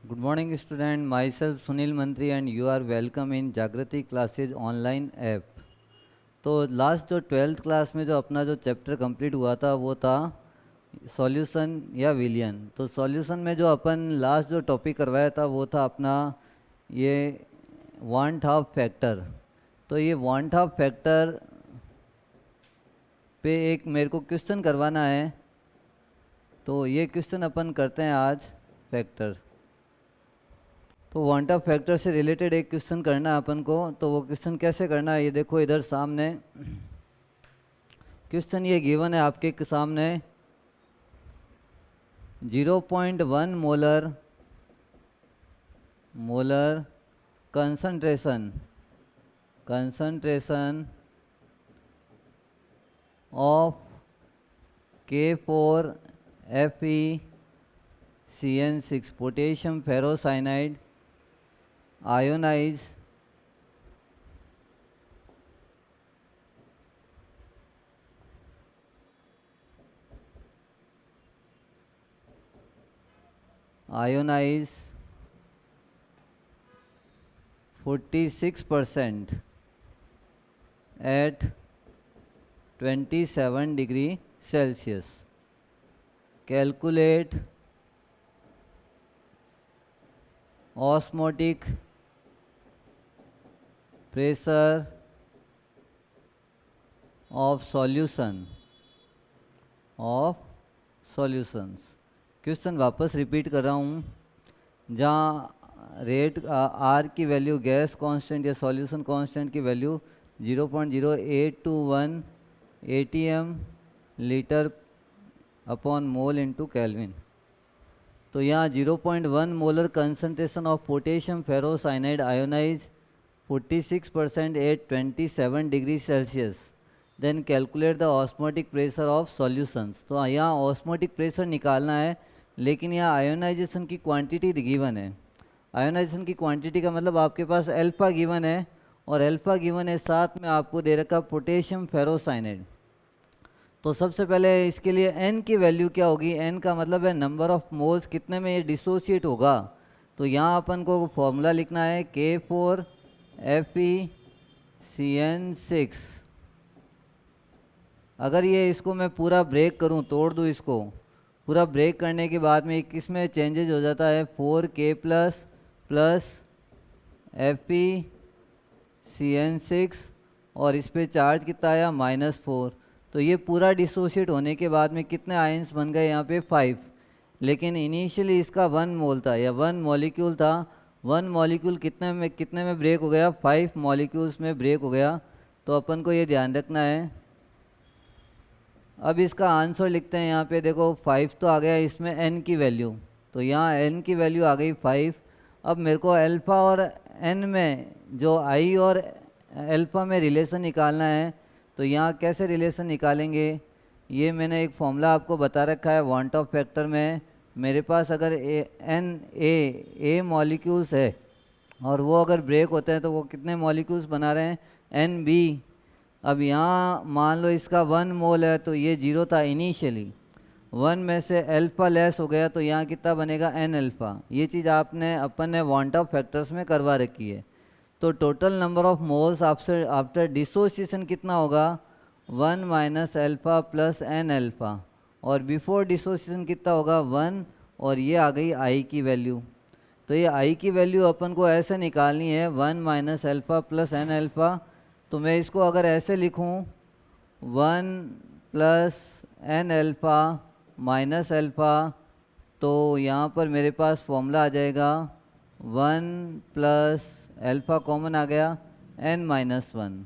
Good morning, student. Myself Sunil Mantri, and you are welcome in Jagrati Classes online app. तो last जो 12th class में जो अपना जो चैप्टर कंप्लीट हुआ था वो था सॉल्यूशन या विलियन। तो सॉल्यूशन में जो अपन लास्ट जो टॉपिक करवाया था वो था अपना ये वांट हाफ फैक्टर। तो ये वांट हाफ फैक्टर पे एक मेरे को क्वेश्चन करवाना है, तो ये क्वेश्चन अपन करते हैं आज फैक्टर। तो वांट ऑफ फैक्टर से रिलेटेड एक क्वेश्चन करना है अपन को। तो वो क्वेश्चन कैसे करना है ये देखो इधर सामने क्वेश्चन ये गिवन है आपके सामने। 0.1 molar concentration of K4FeCN6 potassium ferrocyanide ionise ionise 46% at 27 degree Celsius. Calculate osmotic pressure of solutions. Question वापस रिपीट कर रहा हूँ। जहाँ रेट आर की वैल्यू गैस कांस्टेंट या सॉल्यूशन कांस्टेंट की value 0.0821 ATM litre upon mole into kelvin. तो यहाँ 0.1 molar concentration of potassium ferrocyanide ionise 46% at 27 degree Celsius. Then calculate the osmotic pressure of solutions. तो यहाँ ऑस्मोटिक प्रेशर निकालना है, लेकिन यहाँ आयोनाइजेशन की क्वांटिटी गिवन है। आयोनाइजेशन की क्वांटिटी का मतलब आपके पास अल्फा गिवन है, और अल्फा गिवन है साथ में आपको दे रखा पोटेशियम फेरोसाइनाइड। तो सबसे पहले इसके लिए n की वैल्यू क्या होगी। n का मतलब है नंबर ऑफ मोल्स, कितने में ये डिसोशिएट होगा। तो यहाँ अपन को फॉर्मूला लिखना है K4FeCN6। अगर ये इसको मैं पूरा ब्रेक करूँ, तोड़ दूँ इसको, पूरा ब्रेक करने के बाद में किसमें चेंजेज हो जाता है 4K प्लस FeCN6, और इस पे चार्ज कितना आया -4। तो ये पूरा डिसोशिएट होने के बाद में कितने आयंस बन गए यहाँ पे 5। लेकिन इनिशियली इसका 1 मोल था या 1 मॉलिक्यूल था। 1 मॉलिक्यूल कितने में ब्रेक हो गया, 5 मॉलिक्यूल्स में ब्रेक हो गया। तो अपन को ये ध्यान रखना है। अब इसका आंसर लिखते हैं। यहाँ पे देखो 5 तो आ गया, इसमें n की वैल्यू, तो यहाँ n की वैल्यू आ गई 5। अब मेरे को अल्फ़ा और n में जो i और अल्फ़ा में रिलेशन निकालना है। तो यहाँ कैसे रिलेशन निकालेंगे, ये मैंने एक फॉर्मूला आपको बता रखा है वांट ऑफ फैक्टर में। मेरे पास अगर ए मॉलिक्यूल्स है और वो अगर ब्रेक होते हैं तो वो कितने मॉलिक्यूल्स बना रहे हैं, NB। अब यहाँ मान लो इसका 1 मोल है, तो ये 0 था इनिशियली। 1 में से अल्फ़ा लेस हो गया, तो यहाँ कितना बनेगा n अल्फ़ा। ये चीज़ अपन ने वांट ऑफ फैक्टर्स में करवा रखी है। तो total number of moles after dissociation कितना होगा, 1 minus alpha plus n alpha, और बिफोर डिसोसिएशन कितना होगा 1, और ये आ गई i की वैल्यू। तो ये i की वैल्यू अपन को ऐसे निकालनी है 1 minus alpha plus n alpha. तो मैं इसको अगर ऐसे लिखूं 1 plus n alpha minus alpha, तो यहाँ पर मेरे पास फॉर्मूला आ जाएगा 1 प्लस अल्फ़ा कॉमन आ गया n माइनस 1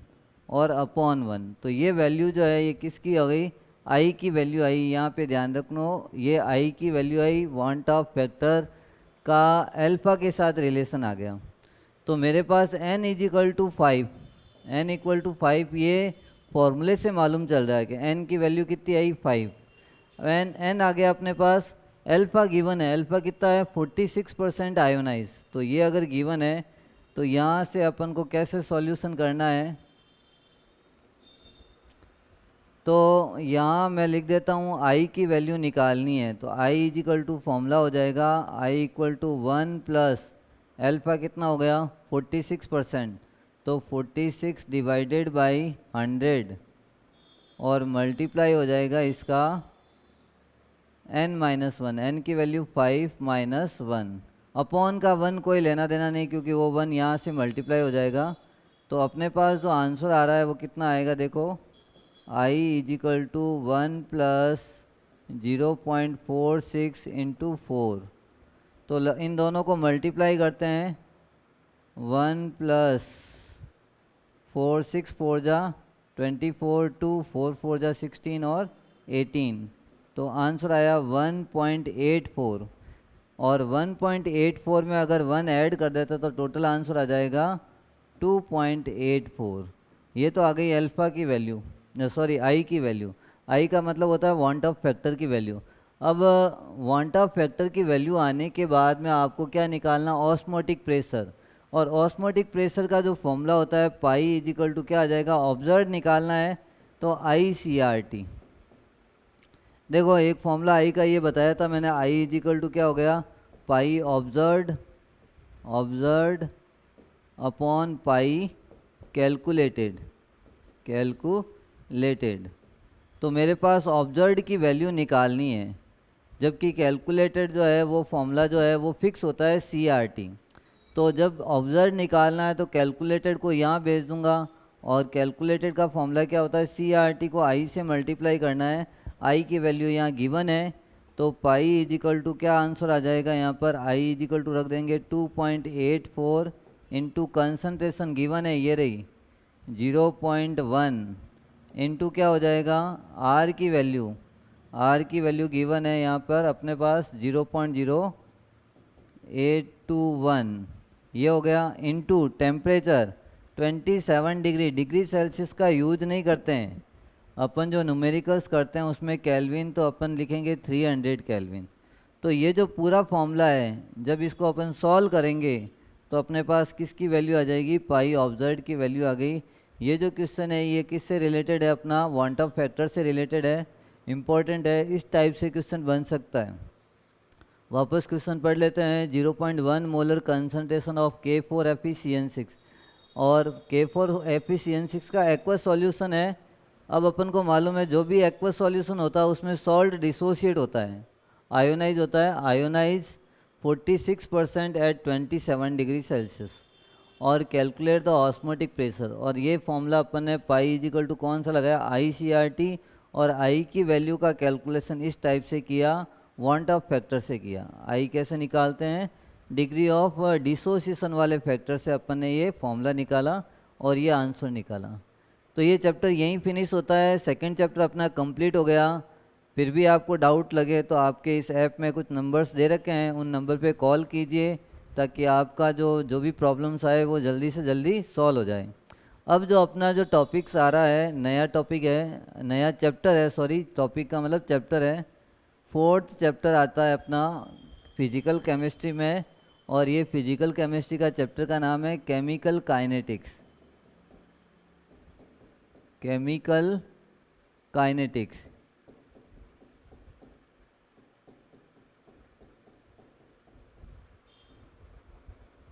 और अपॉन 1। तो ये वैल्यू जो है ये किसकी आ गई, i की वैल्यू आई। यहाँ पे ध्यान रखना, ये i की value i, van't Hoff factor का अल्फ़ा के साथ रिलेशन आ गया। तो मेरे पास n equal to 5, n equal to 5 ये फॉर्मूले से मालूम चल रहा है कि n की वैल्यू कितनी आई 5। n आ गया अपने पास। अल्फ़ा गिवन है, अल्फ़ा कितना है 46% आयोनाइज। तो ये अगर गिवन है तो यहाँ से अपन को कैसे सॉल्यूशन करना है, तो तो यहाँ मैं लिख देता हूँ आई की वैल्यू निकालनी है, तो I is equal to formula हो जाएगा I equal to 1 plus alpha कितना हो गया 46%, तो 46 डिवाइडेड बाई 100 और मल्टीप्लाई हो जाएगा इसका n-1, n की वैल्यू 5-1 अपॉन का 1 कोई लेना देना नहीं क्योंकि वो 1 यहाँ से मल्टीप्लाई हो जाएगा। तो अपने पास जो आंसर आ रहा है वो कितना आएगा, देखो i is equal to 1 plus 0.46 into 4, तो इन दोनों को मल्टीप्लाई करते हैं 1 प्लस 4 6 4 जा 24 2 4 4 जा 16 और 18, तो आंसर आया 1.84 और 1.84 में अगर 1 ऐड कर देता तो टोटल आंसर आ जाएगा 2.84। ये तो आ गई अल्फ़ा की वैल्यू, सॉरी आई की वैल्यू। आई का मतलब होता है वांट ऑफ फैक्टर की वैल्यू। अब वांट ऑफ फैक्टर की वैल्यू आने के बाद में आपको क्या निकालना, ऑस्मोटिक प्रेशर, और ऑस्मोटिक प्रेशर का जो फॉर्मूला होता है पाई इज इक्वल टू क्या आ जाएगा, ऑब्जर्व निकालना है तो ICRT। देखो एक फॉर्मूला आई का ये बताया था मैंने, आई इज इक्वल टू क्या हो गया, पाई ऑब्जर्व्ड अपॉन पाई कैलकुलेटेड। तो मेरे पास ऑब्जर्व्ड की वैल्यू निकालनी है, जबकि कैलकुलेटेड जो है वो फॉर्मूला जो है वो फिक्स होता है CRT। तो जब ऑब्जर्व निकालना है तो कैलकुलेटेड को यहाँ भेज दूंगा, और कैलकुलेटेड का फॉर्मूला क्या होता है, CRT को आई से मल्टीप्लाई करना है। आई की वैल्यू यहाँ गिवन है, तो पाई इज इक्वल टू क्या आंसर आ जाएगा यहाँ पर, आई इज इक्वल टू रख देंगे 2.84 इंटू कंसनट्रेशन गिवन है ये रही 0.1 इंटू क्या हो जाएगा, आर की वैल्यू गिवन है यहाँ पर अपने पास 0.0821, ये हो गया, इंटू टेम्परेचर 27 डिग्री सेल्सियस का यूज नहीं करते हैं अपन, जो न्यूमेरिकल्स करते हैं उसमें केल्विन, तो अपन लिखेंगे 300 केल्विन। तो ये जो पूरा फॉर्मूला है जब इसको अपन सॉल्व करेंगे तो अपने पास किसकी वैल्यू आ जाएगी, पाई ऑब्जर्व्ड की वैल्यू आ गई। ये जो क्वेश्चन है ये किससे रिलेटेड है, अपना वांट ऑफ फैक्टर से रिलेटेड है, इम्पोर्टेंट है, इस टाइप से क्वेश्चन बन सकता है। वापस क्वेश्चन पढ़ लेते हैं। 0.1 मोलर कंसनट्रेशन ऑफ K4FeCN6, और K4FeCN6 का एक्वस सॉल्यूशन है। अब अपन को मालूम है जो भी एक्वस सॉल्यूशन होता है उसमें सॉल्ट डिसोशिएट होता है, आयोनाइज होता है, आयोनाइज 46% एट 27 डिग्री सेल्सियस, और कैलकुलेट द ऑस्मोटिक प्रेशर। और ये फॉर्मूला अपन ने पाई इज इक्वल टू कौन सा लगाया, ICRT, और आई की वैल्यू का कैलकुलेशन इस टाइप से किया, वांट ऑफ फैक्टर से किया। आई कैसे निकालते हैं, डिग्री ऑफ डिसोसिएशन वाले फैक्टर से अपन ने ये फॉर्मूला निकाला और ये आंसर निकाला। तो ये चैप्टर यहीं फिनिश होता है, सेकंड चैप्टर अपना कंप्लीट हो गया। फिर भी आपको डाउट लगे तो आपके इस ऐप में कुछ नंबर्स दे रखे हैं, उन नंबर पे कॉल कीजिए ताकि आपका जो भी प्रॉब्लम्स आए वो जल्दी से जल्दी सॉल्व हो जाए। अब जो अपना जो टॉपिक्स आ रहा है, नया टॉपिक है, नया चैप्टर है, सॉरी टॉपिक का मतलब चैप्टर है, 4th चैप्टर आता है अपना फिजिकल केमिस्ट्री में, और ये फिजिकल केमिस्ट्री का चैप्टर का नाम है chemical kinetics. Chemical kinetics.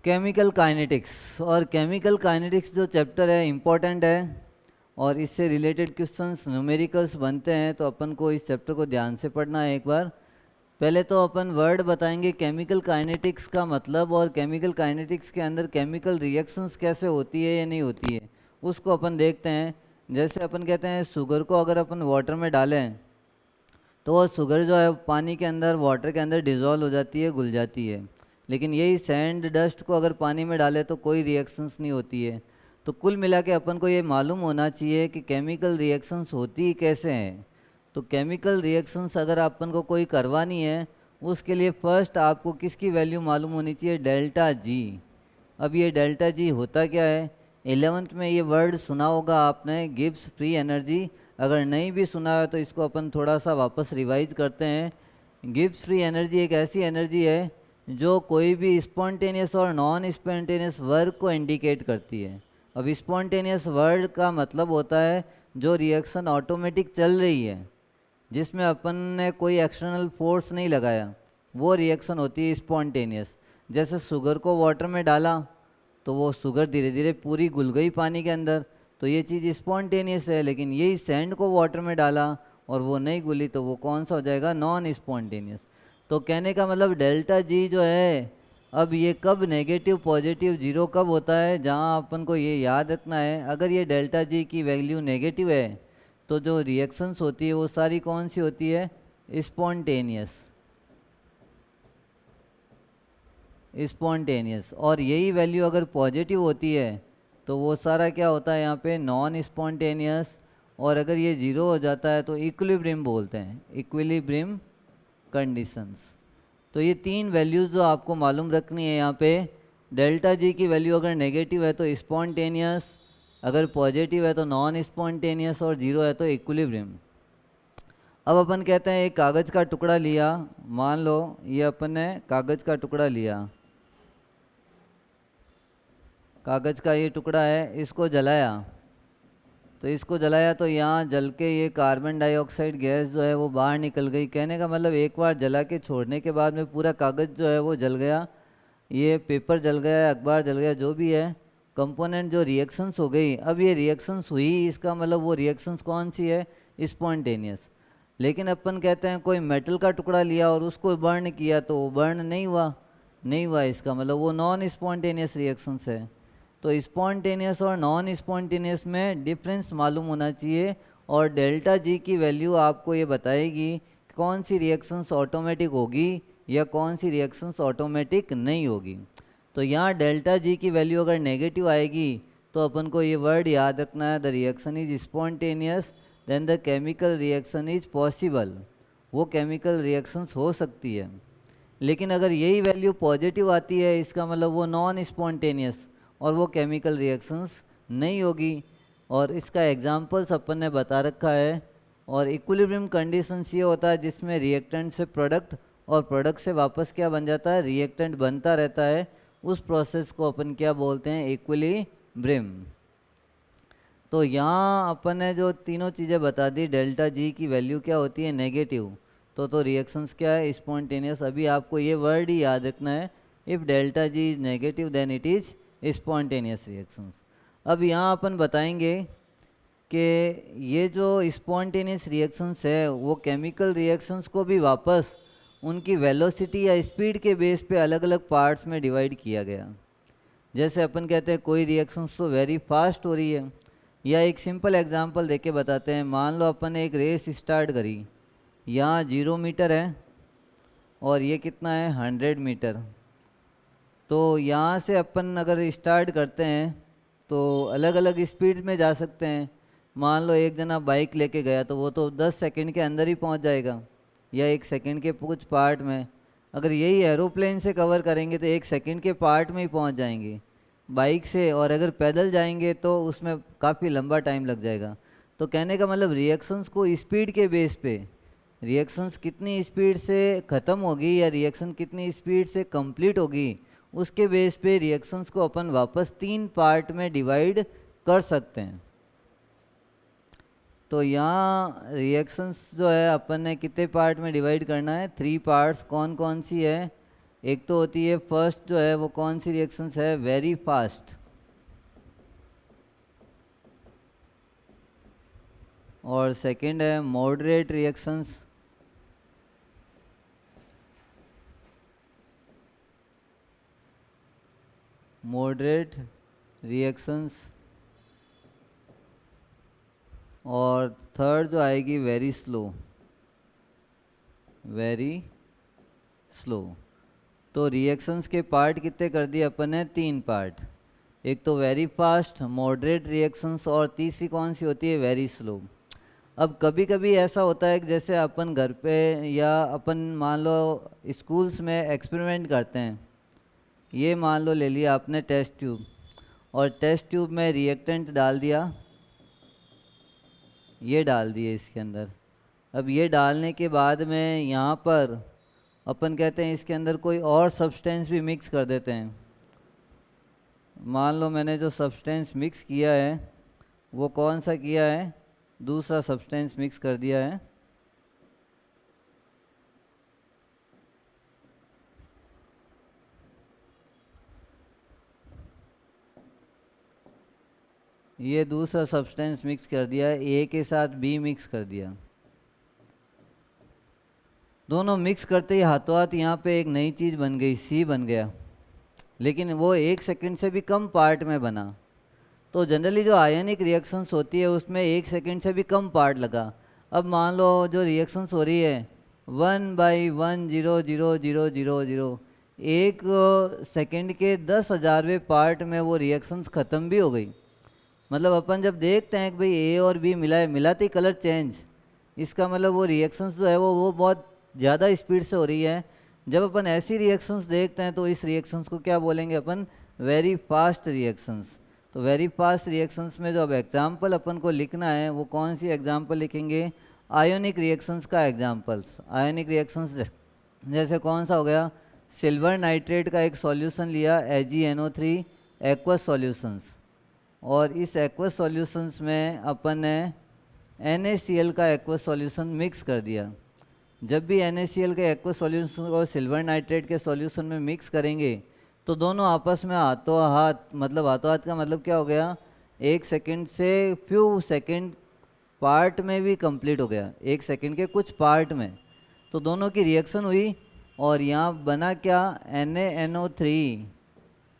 Chemical kinetics, और केमिकल काइनेटिक्स जो चैप्टर है इम्पोर्टेंट है, और इससे रिलेटेड क्वेश्चंस न्यूमेरिकल्स बनते हैं, तो अपन को इस चैप्टर को ध्यान से पढ़ना है। एक बार पहले तो अपन वर्ड बताएंगे केमिकल काइनेटिक्स का मतलब, और केमिकल काइनेटिक्स के अंदर केमिकल रिएक्शंस कैसे होती है या नहीं होती है उसको अपन देखते हैं। जैसे अपन कहते हैं शुगर को अगर अपन वाटर में डालें तो वो शुगर जो है पानी के अंदर, वाटर के अंदर डिज़ोल्व हो जाती है, घुल जाती है। लेकिन यही सैंड डस्ट को अगर पानी में डालें तो कोई रिएक्शंस नहीं होती है। तो कुल मिला के अपन को ये मालूम होना चाहिए कि केमिकल रिएक्शंस होती कैसे हैं। तो केमिकल रिएक्शंस अगर अपन को कोई करवानी है उसके लिए फ़र्स्ट आपको किसकी वैल्यू मालूम होनी चाहिए, डेल्टा जी। अब ये डेल्टा जी होता क्या है, 11th में ये वर्ड सुना होगा आपने, गिब्स फ्री एनर्जी। अगर नहीं भी सुना है तो इसको अपन थोड़ा सा वापस रिवाइज करते हैं। गिब्स फ्री एनर्जी एक ऐसी एनर्जी है जो कोई भी स्पॉन्टेनियस और नॉन स्पॉन्टेनियस वर्क को इंडिकेट करती है। अब स्पॉन्टेनियस वर्क का मतलब होता है जो रिएक्शन ऑटोमेटिक चल रही है, जिसमें अपन ने कोई एक्सटर्नल फोर्स नहीं लगाया, वो रिएक्शन होती है स्पॉन्टेनियस। जैसे शुगर को वाटर में डाला तो वो शुगर धीरे धीरे पूरी घुल गई पानी के अंदर, तो ये चीज़ स्पॉन्टेनियस है। लेकिन यही सैंड को वाटर में डाला और वो नहीं घुली, तो वो कौन सा हो जाएगा? Non spontaneous. तो कहने का मतलब डेल्टा जी जो है, अब ये कब नेगेटिव पॉजिटिव जीरो कब होता है, जहाँ अपन को ये याद रखना है, अगर ये डेल्टा जी की वैल्यू नेगेटिव है तो जो रिएक्शंस होती है वो सारी कौन सी होती है? Spontaneous, spontaneous. और यही वैल्यू अगर पॉजिटिव होती है तो वो सारा क्या होता है यहाँ पे? Non spontaneous. और अगर ये जीरो हो जाता है तो इक्विलिब्रियम बोलते हैं, इक्विलिब्रियम कंडीशंस। तो ये तीन वैल्यूज़ जो आपको मालूम रखनी है यहाँ पे, डेल्टा जी की वैल्यू अगर नेगेटिव है तो स्पॉन्टेनियस, अगर पॉजिटिव है तो नॉन स्पॉन्टेनियस, और जीरो है तो इक्विलिब्रियम। अब अपन कहते हैं एक कागज़ का टुकड़ा लिया, मान लो ये अपन ने कागज़ का टुकड़ा लिया, कागज़ का ये टुकड़ा है, इसको जलाया। तो इसको जलाया तो यहाँ जल के ये कार्बन डाइऑक्साइड गैस जो है वो बाहर निकल गई। कहने का मतलब एक बार जला के छोड़ने के बाद में पूरा कागज़ जो है वो जल गया, ये पेपर जल गया, अखबार जल गया, जो भी है कंपोनेंट, जो रिएक्शंस हो गई। अब ये रिएक्शंस हुई, इसका मतलब वो रिएक्शंस कौन सी है? स्पॉन्टेनियस। लेकिन अपन कहते हैं कोई मेटल का टुकड़ा लिया और उसको बर्न किया तो वो बर्न नहीं हुआ, नहीं हुआ, इसका मतलब वो नॉन स्पॉन्टेनियस रिएक्शंस है। तो स्पॉन्टेनियस और नॉन स्पॉन्टेनियस में डिफरेंस मालूम होना चाहिए, और डेल्टा जी की वैल्यू आपको ये बताएगी कि कौन सी रिएक्शंस ऑटोमेटिक होगी या कौन सी रिएक्शंस ऑटोमेटिक नहीं होगी। तो यहाँ डेल्टा जी की वैल्यू अगर नेगेटिव आएगी तो अपन को ये वर्ड याद रखना है, the reaction is spontaneous then the chemical reaction is possible. वो केमिकल रिएक्शंस हो सकती है। लेकिन अगर यही वैल्यू पॉजिटिव आती है, इसका मतलब वो नॉन स्पॉन्टेनियस और वो केमिकल रिएक्शंस नहीं होगी। और इसका एग्जांपल्स अपन ने बता रखा है। और इक्विलिब्रियम कंडीशंस ये होता है जिसमें रिएक्टेंट से प्रोडक्ट और प्रोडक्ट से वापस क्या बन जाता है? रिएक्टेंट बनता रहता है। उस प्रोसेस को अपन क्या बोलते हैं? इक्विलिब्रियम। तो यहाँ अपन ने जो तीनों चीज़ें बता दी, डेल्टा जी की वैल्यू क्या होती है? नेगेटिव। तो रिएक्शंस क्या है? स्पॉन्टेनियस। अभी आपको ये वर्ड ही याद रखना है, if delta G is negative then it is spontaneous reactions. अब यहाँ अपन बताएंगे कि ये जो स्पॉन्टेनियस रिएक्शंस है वो केमिकल रिएक्शंस को भी वापस उनकी वेलोसिटी या स्पीड के बेस पे अलग अलग पार्ट्स में डिवाइड किया गया। जैसे अपन कहते हैं कोई रिएक्शंस तो वेरी फास्ट हो रही है, या एक सिंपल एग्जांपल देके बताते हैं। मान लो अपन ने एक रेस स्टार्ट करी, यहाँ 0 मीटर है और ये कितना है? 100 मीटर। तो यहाँ से अपन अगर स्टार्ट करते हैं तो अलग अलग स्पीड में जा सकते हैं। मान लो एक जना बाइक लेके गया तो वो तो 10 सेकंड के अंदर ही पहुँच जाएगा, या 1 सेकंड के कुछ पार्ट में। अगर यही एरोप्लेन से कवर करेंगे तो 1 सेकंड के पार्ट में ही पहुँच जाएंगे बाइक से, और अगर पैदल जाएंगे तो उसमें काफ़ी लंबा टाइम लग जाएगा। तो कहने का मतलब रिएक्शंस को स्पीड के बेस पे, रिएक्शंस कितनी स्पीड से ख़त्म होगी या रिएक्शन कितनी स्पीड से कंप्लीट होगी, उसके बेस पे रिएक्शंस को अपन वापस 3 पार्ट में डिवाइड कर सकते हैं। तो यहाँ रिएक्शंस जो है अपन ने कितने पार्ट में डिवाइड करना है? 3 पार्ट्स। कौन कौन सी है? एक तो होती है फर्स्ट जो है वो कौन सी रिएक्शंस है? Very fast. और सेकंड है मॉडरेट रिएक्शंस। Moderate reactions. और थर्ड जो आएगी वेरी स्लो, वेरी स्लो। तो रिएक्शंस के पार्ट कितने कर दिए अपन ने? 3 पार्ट। एक तो वेरी फास्ट, मॉडरेट रिएक्शंस, और तीसरी कौन सी होती है? Very slow. अब कभी कभी ऐसा होता है कि जैसे अपन घर पे या अपन मान लो स्कूल्स में एक्सपेरिमेंट करते हैं। ये मान लो ले लिया आपने टेस्ट ट्यूब, और टेस्ट ट्यूब में रिएक्टेंट डाल दिया, ये डाल दिए इसके अंदर। अब ये डालने के बाद में यहाँ पर अपन कहते हैं इसके अंदर कोई और सब्सटेंस भी मिक्स कर देते हैं। मान लो मैंने जो सब्सटेंस मिक्स किया है वो कौन सा किया है? दूसरा सब्सटेंस मिक्स कर दिया है। ये दूसरा सब्सटेंस मिक्स कर दिया है, ए के साथ बी मिक्स कर दिया। दोनों मिक्स करते ही हाथों हाथ यहाँ पे एक नई चीज़ बन गई, सी बन गया, लेकिन वो 1 सेकंड से भी कम पार्ट में बना। तो जनरली जो आयनिक रिएक्शंस होती है उसमें 1 सेकंड से भी कम पार्ट लगा। अब मान लो जो रिएक्शंस हो रही है 1/1000000, 1 सेकंड के 10,000वें पार्ट में वो रिएक्शंस ख़त्म भी हो गई। मतलब अपन जब देखते हैं कि भाई ए और बी मिला है, मिलाते ही कलर चेंज, इसका मतलब वो रिएक्शंस जो है वो बहुत ज़्यादा स्पीड से हो रही है। जब अपन ऐसी रिएक्शंस देखते हैं तो इस रिएक्शंस को क्या बोलेंगे अपन? Very fast reactions. तो वेरी फास्ट रिएक्शंस में जो अब एग्जाम्पल अपन को लिखना है वो कौन सी एग्जाम्पल लिखेंगे? आयोनिक रिएक्शंस का एग्जाम्पल्स। आयोनिक रिएक्शंस जैसे कौन सा हो गया? सिल्वर नाइट्रेट का एक सॉल्यूशन लिया AgNO3 एक्वस सॉल्यूशंस, और इस एक्वस सॉल्यूशंस में अपन ने NaCl का एक्वस सॉल्यूशन मिक्स कर दिया। जब भी NaCl के एक्वस सॉल्यूशन को सिल्वर नाइट्रेट के सॉल्यूशन में मिक्स करेंगे तो दोनों आपस में हाथों हाथ, मतलब हाथों हाथ का मतलब क्या हो गया? 1 सेकंड से फ्यू सेकंड पार्ट में भी कंप्लीट हो गया, 1 सेकंड के कुछ पार्ट में। तो दोनों की रिएक्शन हुई और यहाँ बना क्या? NaNO3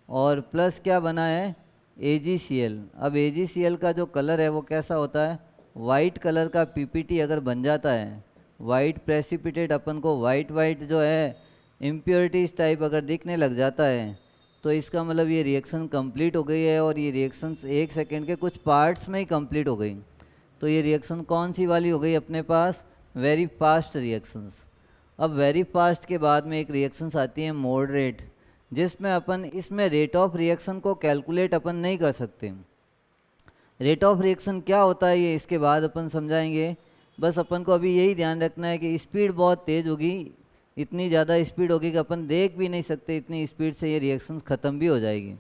और प्लस क्या बना है? AgCl। अब AgCl का जो कलर है वो कैसा होता है? वाइट कलर का PPT अगर बन जाता है, वाइट प्रेसिपिटेट, अपन को वाइट वाइट जो है इम्प्योरिटीज टाइप अगर दिखने लग जाता है तो इसका मतलब ये रिएक्शन कंप्लीट हो गई है, और ये रिएक्शंस 1 सेकंड के कुछ पार्ट्स में ही कंप्लीट हो गई। तो ये रिएक्शन कौन सी वाली हो गई अपने पास? Very fast reactions. अब वेरी फास्ट के बाद में एक रिएक्शंस आती है मॉडरेट, जिसमें अपन इसमें रेट ऑफ रिएक्शन को कैलकुलेट अपन नहीं कर सकते। रेट ऑफ रिएक्शन क्या होता है ये इसके बाद अपन समझाएंगे। बस अपन को अभी यही ध्यान रखना है कि स्पीड बहुत तेज़ होगी, इतनी ज़्यादा स्पीड होगी कि अपन देख भी नहीं सकते, इतनी स्पीड से ये रिएक्शंस ख़त्म भी हो जाएगी।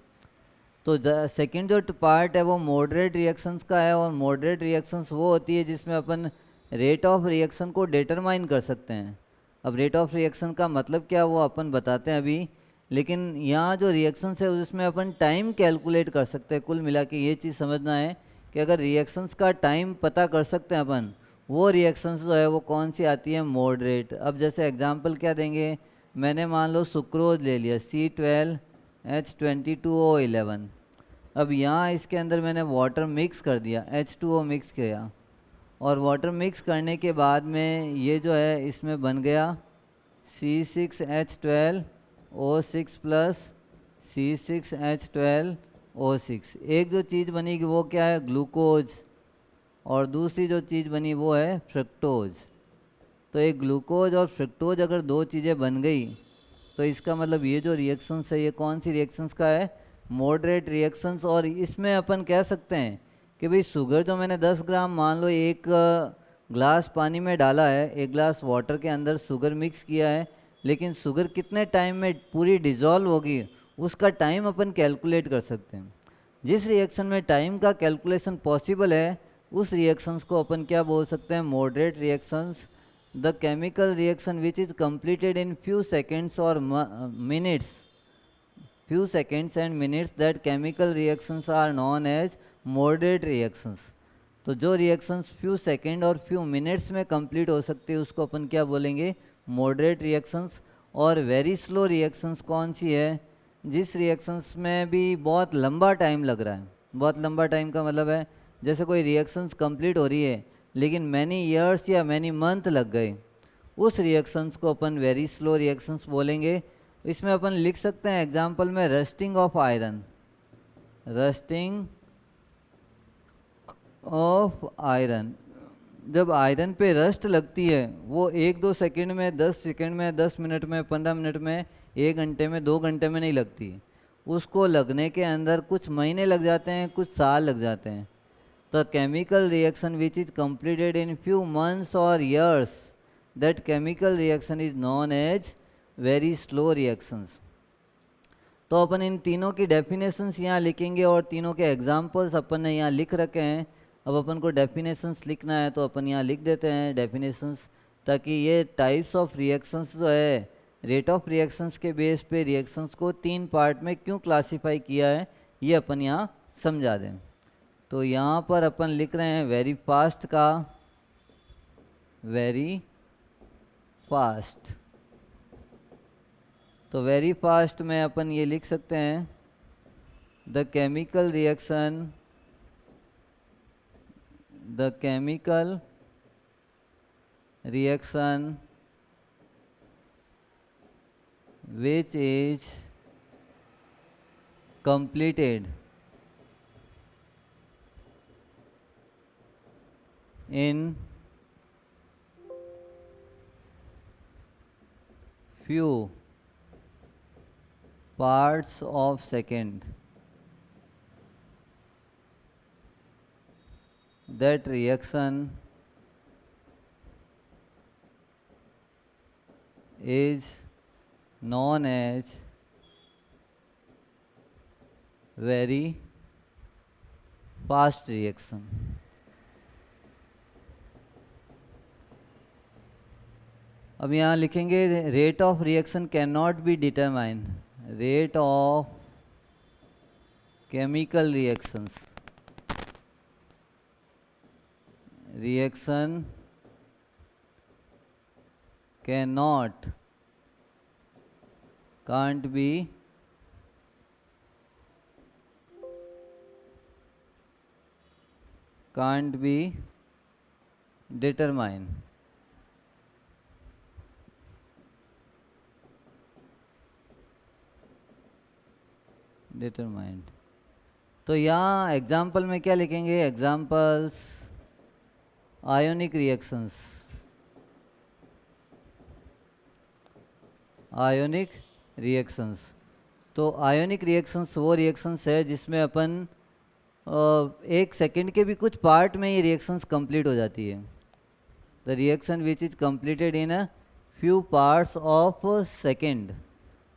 तो सेकंड जो पार्ट है वो मॉडरेट रिएक्शंस का है, और मॉडरेट रिएक्शंस वो होती है जिसमें अपन रेट ऑफ रिएक्शन को डिटरमाइन कर सकते हैं। अब रेट ऑफ रिएक्शन का मतलब क्या वो अपन बताते हैं अभी, लेकिन यहाँ जो रिएक्शंस है उसमें अपन टाइम कैलकुलेट कर सकते हैं। कुल मिला के ये चीज़ समझना है कि अगर रिएक्शंस का टाइम पता कर सकते हैं अपन, वो रिएक्शंस जो है वो कौन सी आती है? मॉडरेट। अब जैसे एग्जांपल क्या देंगे? मैंने मान लो सुक्रोज ले लिया C12H22O11। अब यहाँ इसके अंदर मैंने वाटर मिक्स कर दिया, H2O मिक्स किया, और वाटर मिक्स करने के बाद में ये जो है इसमें बन गया C6H12O6 प्लस C6H12O6। एक जो चीज़ बनेगी वो क्या है? ग्लूकोज, और दूसरी जो चीज़ बनी वो है फ्रक्टोज। तो एक ग्लूकोज और फ्रक्टोज अगर दो चीज़ें बन गई तो इसका मतलब ये जो रिएक्शंस है ये कौन सी रिएक्शंस का है? Moderate reactions. और इसमें अपन कह सकते हैं कि भाई शुगर जो मैंने 10 ग्राम मान लो एक ग्लास पानी में डाला है, एक ग्लास वाटर के अंदर शुगर मिक्स किया है, लेकिन शुगर कितने टाइम में पूरी डिज़ोल्व होगी उसका टाइम अपन कैलकुलेट कर सकते हैं। जिस रिएक्शन में टाइम का कैलकुलेशन पॉसिबल है उस रिएक्शंस को अपन क्या बोल सकते हैं? Moderate reactions. The chemical reaction which is completed in few seconds or minutes, few seconds and minutes, that chemical reactions are known as moderate reactions। तो जो रिएक्शंस फ्यू सेकेंड और फ्यू मिनट्स में complete हो सकती है उसको अपन क्या बोलेंगे? Moderate reactions. और वेरी स्लो रिएक्शंस कौन सी है? जिस रिएक्शंस में भी बहुत लंबा टाइम लग रहा है। बहुत लंबा टाइम का मतलब है जैसे कोई रिएक्शंस कंप्लीट हो रही है लेकिन मैनी ईयर्स या मैनी मंथ लग गए, उस रिएक्शंस को अपन वेरी स्लो रिएक्शंस बोलेंगे। इसमें अपन लिख सकते हैं एग्जांपल में rusting of iron. Rusting of iron, जब आयरन पे रस्ट लगती है वो 1-2 सेकंड में, 10 सेकंड में, 10 मिनट में, 15 मिनट में, 1 घंटे में, 2 घंटे में नहीं लगती। उसको लगने के अंदर कुछ महीने लग जाते हैं, कुछ साल लग जाते हैं। The chemical reaction which is completed in few months or years, that chemical reaction is known as very slow reactions। तो अपन इन तीनों की डेफिनेशंस यहाँ लिखेंगे और तीनों के एग्जांपल्स अपन ने यहाँ लिख रखे हैं। अब अपन को डेफिनेशंस लिखना है तो अपन यहाँ लिख देते हैं डेफिनेशंस, ताकि ये टाइप्स ऑफ रिएक्शंस जो है रेट ऑफ रिएक्शंस के बेस पे रिएक्शंस को 3 पार्ट में क्यों क्लासीफाई किया है ये अपन यहाँ समझा दें। तो यहाँ पर अपन लिख रहे हैं वेरी फास्ट का वेरी फास्ट। तो वेरी फास्ट में अपन ये लिख सकते हैं the chemical reaction which is completed in few parts of second, that reaction is known as very fast reaction। अब यहाँ लिखेंगे rate of reaction can not be determine, rate of chemical reaction can't be determined। तो यहाँ example में क्या लिखेंगे, examples ionic reactions. तो ionic reactions वो रिएक्शंस है जिसमें अपन 1 सेकेंड के भी कुछ पार्ट में ये रिएक्शंस कंप्लीट हो जाती है। The reaction which is completed in a few parts of second.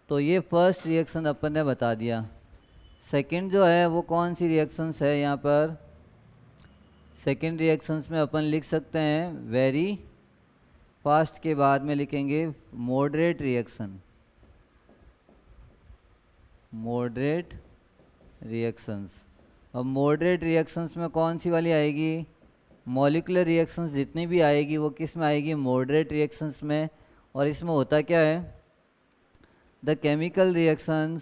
तो ये फर्स्ट रिएक्शन अपन ने बता दिया। सेकेंड जो है वो कौन सी रिएक्शंस है, यहाँ पर सेकेंड रिएक्शंस में अपन लिख सकते हैं वेरी फास्ट के बाद में लिखेंगे मॉडरेट रिएक्शंस। अब मॉडरेट रिएक्शंस में कौन सी वाली आएगी, मॉलिक्यूलर रिएक्शंस जितनी भी आएगी वो किस में आएगी, मॉडरेट रिएक्शंस में। और इसमें होता क्या है, the chemical reaction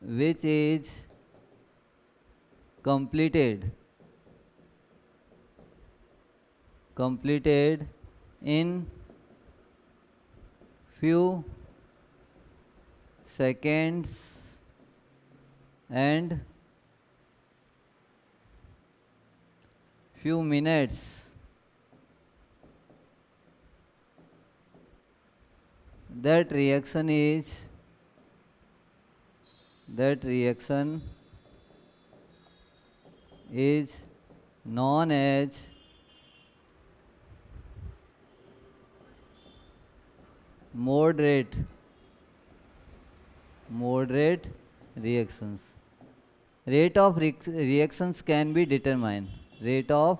which is completed in few seconds and few minutes, that reaction is known as moderate reactions। Rate of reactions can be determined, rate of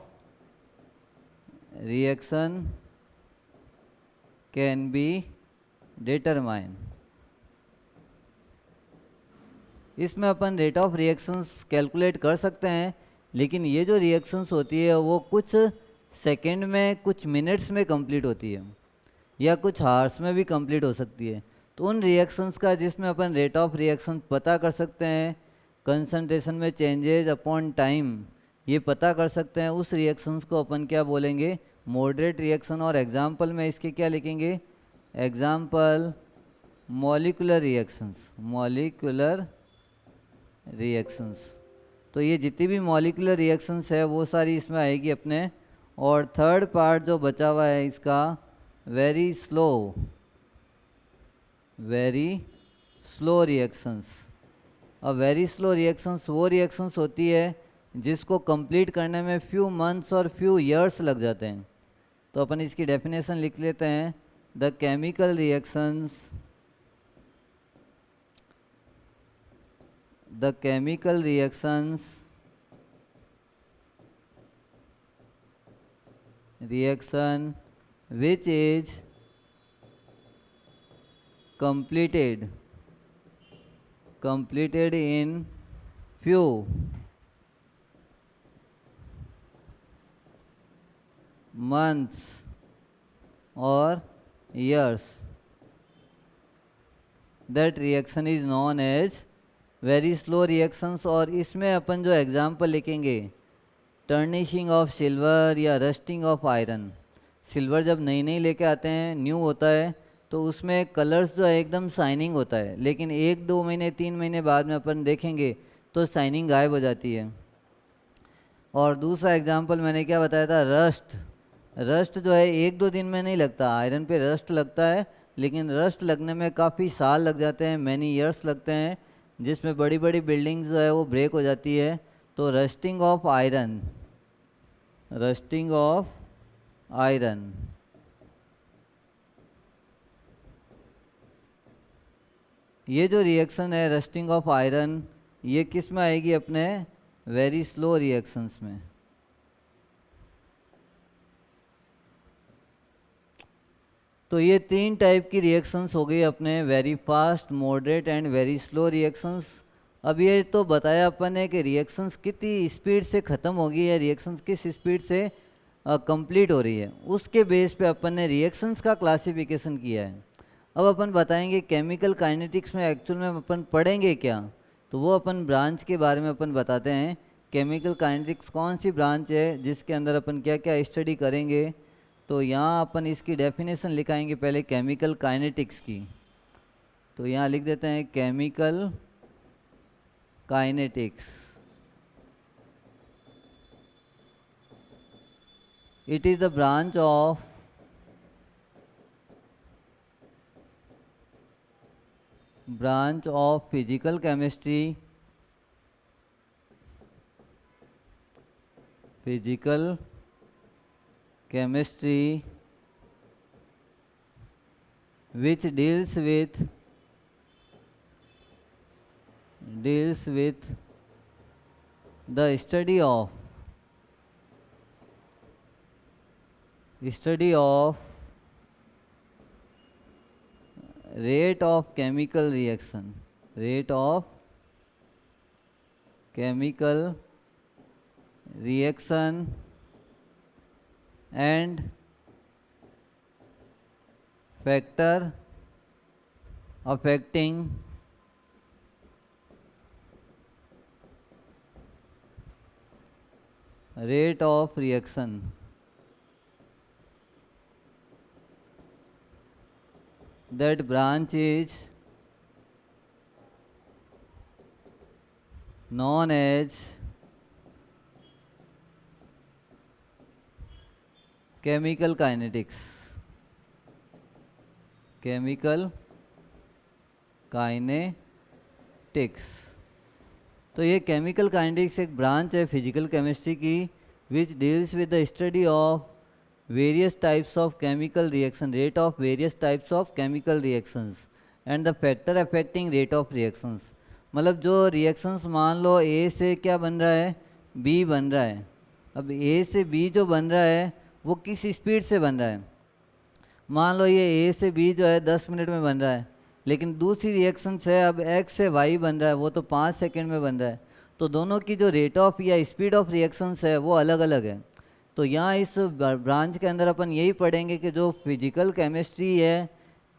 reaction can be determined। इसमें अपन rate of reactions calculate कर सकते हैं, लेकिन ये जो reactions होती है वो कुछ सेकंड में, कुछ मिनट्स में कंप्लीट होती है या कुछ हार्स में भी कंप्लीट हो सकती है। तो उन रिएक्शंस का जिसमें अपन रेट ऑफ रिएक्शन पता कर सकते हैं, कंसंट्रेशन में चेंजेज अपॉन टाइम ये पता कर सकते हैं, उस रिएक्शंस को अपन क्या बोलेंगे, मॉडरेट रिएक्शन। और एग्जाम्पल में इसके क्या लिखेंगे, एग्जाम्पल मॉलिक्यूलर रिएक्शंस। तो ये जितनी भी मॉलिक्यूलर रिएक्शंस है वो सारी इसमें आएगी अपने। और थर्ड पार्ट जो बचा हुआ है इसका, वेरी स्लो रिएक्शंस। अब वेरी स्लो रिएक्शंस वो रिएक्शंस होती है जिसको कंप्लीट करने में फ्यू मंथ्स और फ्यू ईयर्स लग जाते हैं। तो अपन इसकी डेफिनेशन लिख लेते हैं, the chemical reactions the chemical reaction which is completed in few months or years. That reaction is known as very slow reactions. और इसमें अपन जो एग्जाम्पल लिखेंगे टर्निशिंग ऑफ सिल्वर या रस्टिंग ऑफ आयरन। सिल्वर जब नई नई लेके आते हैं, न्यू होता है, तो उसमें कलर्स जो है एकदम शाइनिंग होता है, लेकिन 1-2 महीने 3 महीने बाद में अपन देखेंगे तो शाइनिंग गायब हो जाती है। और दूसरा एग्जांपल मैंने क्या बताया था, रस्ट जो है 1-2 दिन में नहीं लगता। आयरन पे रस्ट लगता है, लेकिन रस्ट लगने में काफ़ी साल लग जाते हैं, मैनी ईयर्स लगते हैं, जिसमें बड़ी बड़ी बिल्डिंग्स जो है वो ब्रेक हो जाती है। तो रस्टिंग ऑफ आयरन ये जो रिएक्शन है रस्टिंग ऑफ आयरन, ये किस में आएगी, अपने वेरी स्लो रिएक्शंस में। तो ये 3 टाइप की रिएक्शंस हो गई अपने, very fast, moderate and very slow reactions. अब ये तो बताया अपन ने कि रिएक्शंस कितनी स्पीड से ख़त्म होगी या रिएक्शंस किस स्पीड से कंप्लीट हो रही है, उसके बेस पे अपन ने रिएक्शंस का क्लासिफिकेशन किया है। अब अपन बताएंगे केमिकल काइनेटिक्स में एक्चुअल में अपन पढ़ेंगे क्या, तो वो अपन ब्रांच के बारे में अपन बताते हैं। केमिकल काइनेटिक्स कौन सी ब्रांच है जिसके अंदर अपन क्या क्या स्टडी करेंगे। तो यहाँ अपन इसकी डेफिनेशन लिखाएंगे पहले केमिकल काइनेटिक्स की। तो यहाँ लिख देते हैं chemical kinetics. It is the branch of physical chemistry, which deals with the study of rate of chemical reaction and factor affecting rate of reaction. That branch is known as chemical kinetics. तो ये chemical kinetics एक branch है physical chemistry की, which deals with the study of various types of chemical reaction, rate of various types of chemical reactions and the factor affecting rate of reactions। मतलब जो reactions मान लो A से क्या बन रहा है, B बन रहा है। अब A से B जो बन रहा है वो किस स्पीड से बन रहा है। मान लो ये A से B जो है 10 मिनट में बन रहा है, लेकिन दूसरी रिएक्शंस है अब X से Y बन रहा है, वो तो 5 सेकेंड में बन रहा है। तो दोनों की जो रेट ऑफ या स्पीड ऑफ रिएक्शंस है वो अलग अलग है। तो यहाँ इस ब्रांच के अंदर अपन यही पढ़ेंगे कि जो फिजिकल केमिस्ट्री है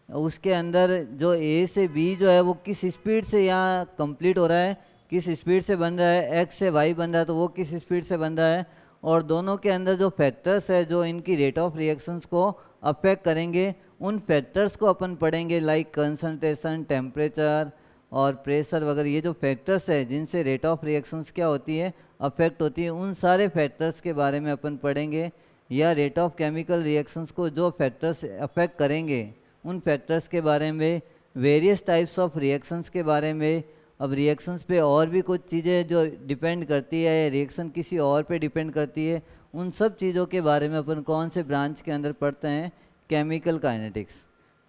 उसके अंदर जो A से B जो है वो किस स्पीड से यहाँ कंप्लीट हो रहा है, किस स्पीड से बन रहा है, X से Y बन रहा है तो वो किस स्पीड से बन रहा है, और दोनों के अंदर जो फैक्टर्स है जो इनकी रेट ऑफ रिएक्शंस को अफेक्ट करेंगे, उन फैक्टर्स को अपन पढ़ेंगे, लाइक कंसंट्रेशन, टेम्परेचर और प्रेशर वगैरह। ये जो फैक्टर्स है जिनसे रेट ऑफ रिएक्शंस क्या होती है, अफेक्ट होती है, उन सारे फैक्टर्स के बारे में अपन पढ़ेंगे। या रेट ऑफ केमिकल रिएक्शंस को जो फैक्टर्स अफेक्ट करेंगे उन फैक्टर्स के बारे में, वेरियस टाइप्स ऑफ रिएक्शंस के बारे में। अब रिएक्शंस पे और भी कुछ चीज़ें जो डिपेंड करती है, रिएक्शन किसी और पे डिपेंड करती है, उन सब चीज़ों के बारे में अपन कौन से ब्रांच के अंदर पढ़ते हैं, केमिकल काइनेटिक्स।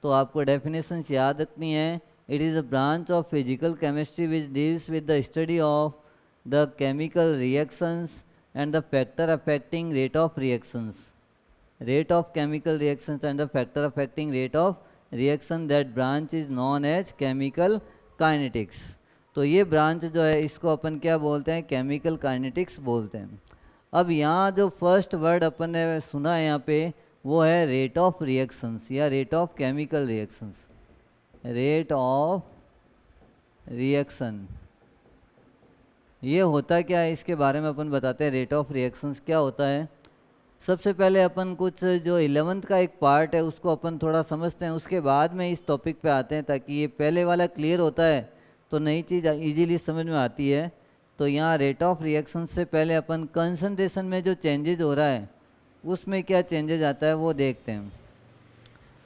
तो आपको डेफिनेशंस याद रखनी है। It is a branch of physical chemistry which deals with the study of the chemical reactions and the factor affecting rate of reactions. Rate of chemical reactions and the factor affecting rate of reaction. That branch is known as chemical kinetics. तो ये branch जो है इसको अपन क्या बोलते हैं, chemical kinetics बोलते हैं. अब यहाँ जो फर्स्ट वर्ड अपन ने सुना है यहाँ पे वो है रेट ऑफ रिएक्शंस या rate of chemical reactions. Rate of reaction ये होता क्या है इसके बारे में अपन बताते हैं. रेट ऑफ रिएक्शंस क्या होता है. सबसे पहले अपन कुछ जो 11th का एक पार्ट है उसको अपन थोड़ा समझते हैं, उसके बाद में इस टॉपिक पे आते हैं ताकि ये पहले वाला क्लियर होता है तो नई चीज़ इजीली समझ में आती है. तो यहाँ रेट ऑफ रिएक्शन से पहले अपन कंसंट्रेशन में जो चेंजेज हो रहा है उसमें क्या चेंजेज आता है वो देखते हैं.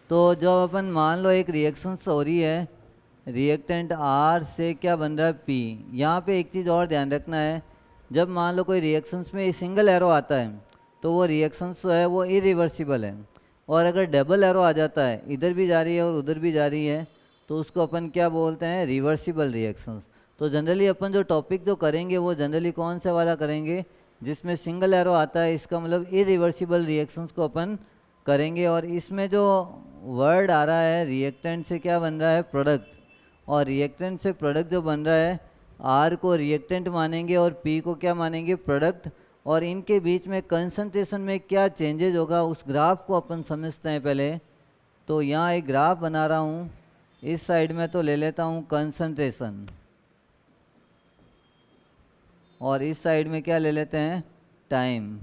तो जब अपन मान लो एक रिएक्शन हो रही है, रिएक्टेंट आर से क्या बन रहा है पी. यहाँ पे एक चीज़ और ध्यान रखना है, जब मान लो कोई रिएक्शंस में सिंगल एरो आता है तो वो रिएक्शंस जो है वो इरिवर्सिबल है, और अगर डबल एरो आ जाता है इधर भी जा रही है और उधर भी जा रही है तो उसको अपन क्या बोलते हैं, रिवर्सिबल रिएक्शंस. तो जनरली अपन जो टॉपिक जो करेंगे वो जनरली कौन से वाला करेंगे, जिसमें सिंगल एरो आता है, इसका मतलब इरिवर्सिबल रिएक्शंस को अपन करेंगे. और इसमें जो वर्ड आ रहा है रिएक्टेंट से क्या बन रहा है, प्रोडक्ट, और रिएक्टेंट से प्रोडक्ट जो बन रहा है आर को रिएक्टेंट मानेंगे और पी को क्या मानेंगे, प्रोडक्ट. और इनके बीच में कंसंट्रेशन में क्या चेंजेज होगा उस ग्राफ को अपन समझते हैं पहले. तो यहाँ एक ग्राफ बना रहा हूँ, इस साइड में तो ले लेता हूँ कंसंट्रेशन और इस साइड में क्या ले लेते हैं, टाइम.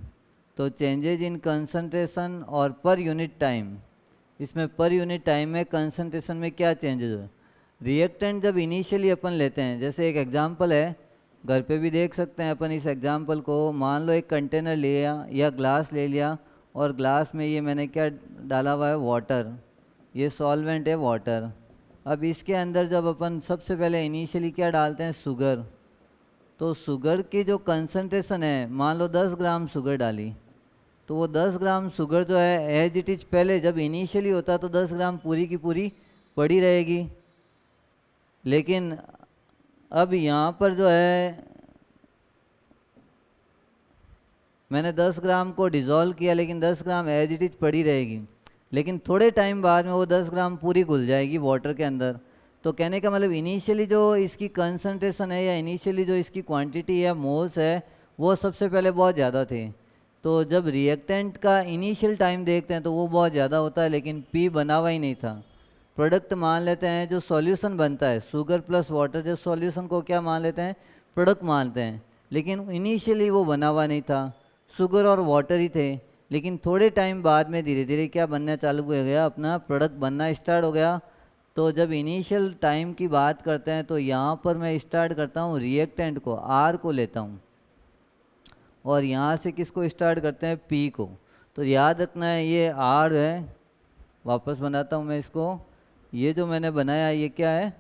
तो चेंजेज इन कंसंट्रेशन और पर यूनिट टाइम, इसमें पर यूनिट टाइम में कंसंट्रेशन में क्या चेंजेज हो. रिएक्टेंट जब इनिशियली अपन लेते हैं, जैसे एक एग्जांपल है, घर पे भी देख सकते हैं अपन इस एग्जांपल को. मान लो एक कंटेनर लिया या ग्लास ले लिया और ग्लास में ये मैंने क्या डाला हुआ है, वाटर. ये सॉल्वेंट है वाटर. अब इसके अंदर जब अपन सबसे पहले इनिशियली क्या डालते हैं, शुगर. तो शुगर की जो कंसंट्रेशन है, मान लो 10 ग्राम शुगर डाली तो वो 10 ग्राम शुगर जो है एज इट इज पहले जब इनिशियली होता तो 10 ग्राम पूरी की पूरी पड़ी रहेगी. लेकिन अब यहाँ पर जो है मैंने 10 ग्राम को डिज़ोल्व किया लेकिन 10 ग्राम एज इट इज पड़ी रहेगी. लेकिन थोड़े टाइम बाद में वो 10 ग्राम पूरी घुल जाएगी वाटर के अंदर. तो कहने का मतलब इनिशियली जो इसकी कंसंट्रेशन है या इनिशियली जो इसकी क्वांटिटी है, मोल्स है, वो सबसे पहले बहुत ज़्यादा थे. तो जब रिएक्टेंट का इनिशियल टाइम देखते हैं तो वो बहुत ज़्यादा होता है, लेकिन पी बना हुआ ही नहीं था. प्रोडक्ट मान लेते हैं जो सॉल्यूशन बनता है, शुगर प्लस वाटर, जो सॉल्यूशन को क्या मान लेते हैं, प्रोडक्ट मानते हैं. लेकिन इनिशियली वो बना हुआ नहीं था, शुगर और वाटर ही थे. लेकिन थोड़े टाइम बाद में धीरे धीरे क्या बनना चालू हो गया, अपना प्रोडक्ट बनना स्टार्ट हो गया. तो जब इनिशियल टाइम की बात करते हैं तो यहाँ पर मैं स्टार्ट करता हूँ रिएक्टेंट को, आर को लेता हूँ, और यहाँ से किसको स्टार्ट करते हैं, पी को. तो याद रखना है ये आर है, वापस बनाता हूँ मैं इसको. ये जो मैंने बनाया ये क्या है,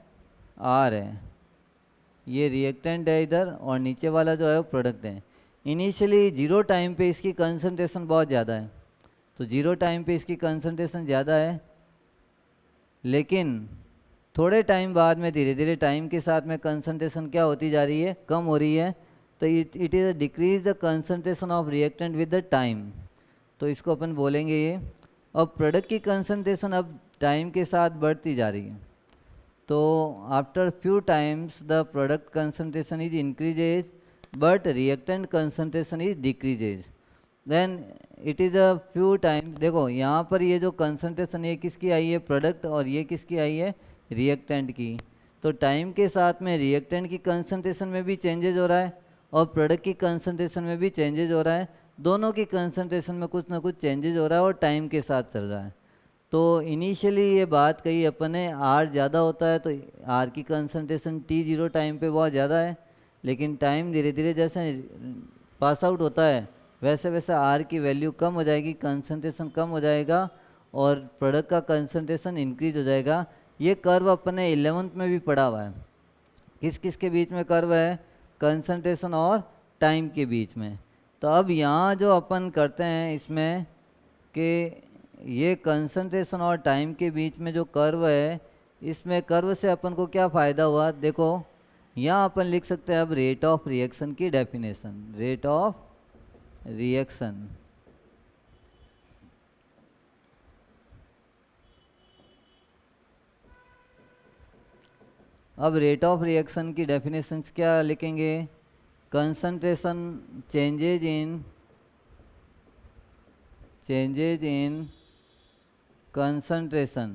आर है, ये रिएक्टेंट है इधर, और नीचे वाला जो है वो प्रोडक्ट है. इनिशियली 0 टाइम पे इसकी कंसंट्रेशन बहुत ज़्यादा है, तो 0 टाइम पे इसकी कंसंट्रेशन ज़्यादा है. लेकिन थोड़े टाइम बाद में धीरे धीरे टाइम के साथ में कंसंट्रेशन क्या होती जा रही है, कम हो रही है. तो it is a decrease the concentration of reactant with the time. तो इसको अपन बोलेंगे ये. अब प्रोडक्ट की कंसंट्रेशन अब टाइम के साथ बढ़ती जा रही है. तो after few times the product concentration is increases but reactant concentration is decreases. Then it is a few time. देखो यहाँ पर ये जो कंसंट्रेशन ये किसकी आई है, प्रोडक्ट, और ये किसकी आई है, रिएक्टेंट की. तो टाइम के साथ में रिएक्टेंट की कंसंट्रेशन में भी चेंजेज हो रहा है और प्रोडक्ट की कंसंट्रेशन में भी चेंजेज हो रहा है. दोनों की कंसंट्रेशन में कुछ ना कुछ चेंजेज हो रहा है और टाइम के साथ चल रहा है. तो इनिशियली ये बात कही अपन ने, आर ज़्यादा होता है तो आर की कंसंट्रेशन T0 टाइम पे बहुत ज़्यादा है. लेकिन टाइम धीरे धीरे जैसे पास आउट होता है वैसे वैसे आर की वैल्यू कम हो जाएगी, कंसंट्रेशन कम हो जाएगा और प्रोडक्ट का कंसंट्रेशन इंक्रीज हो जाएगा. ये कर्व अपन ने 11th में भी पढ़ा हुआ है. किस किस के बीच में कर्व है, कंसंट्रेशन और टाइम के बीच में. तो अब यहाँ जो अपन करते हैं इसमें कि ये कंसंट्रेशन और टाइम के बीच में जो कर्व है इसमें कर्व से अपन को क्या फ़ायदा हुआ, देखो यहाँ अपन लिख सकते हैं अब रेट ऑफ रिएक्शन की डेफिनेशन, रेट ऑफ रिएक्शन। अब रेट ऑफ रिएक्शन की डेफिनेशंस क्या लिखेंगे, concentration changes in concentration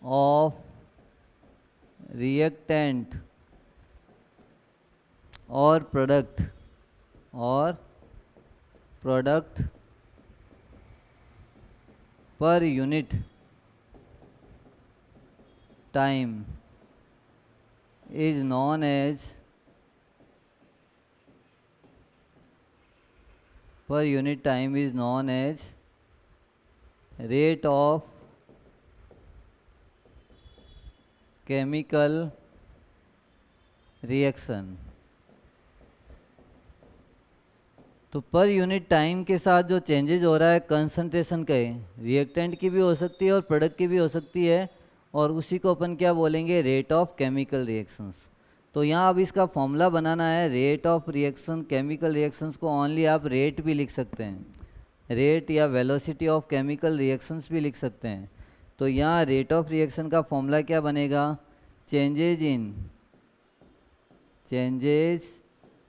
of reactant or product per unit time is known as rate of chemical reaction। तो पर यूनिट टाइम के साथ जो चेंजेज हो रहा है कंसंट्रेशन का, रिएक्टेंट की भी हो सकती है और प्रोडक्ट की भी हो सकती है, और उसी को अपन क्या बोलेंगे, रेट ऑफ केमिकल रिएक्शंस। तो यहाँ अब इसका फॉर्मूला बनाना है, rate of reaction chemical reactions को ओनली आप रेट भी लिख सकते हैं, रेट या वेलोसिटी ऑफ केमिकल रिएक्शंस भी लिख सकते हैं। तो यहाँ रेट ऑफ रिएक्शन का फॉर्मूला क्या बनेगा, changes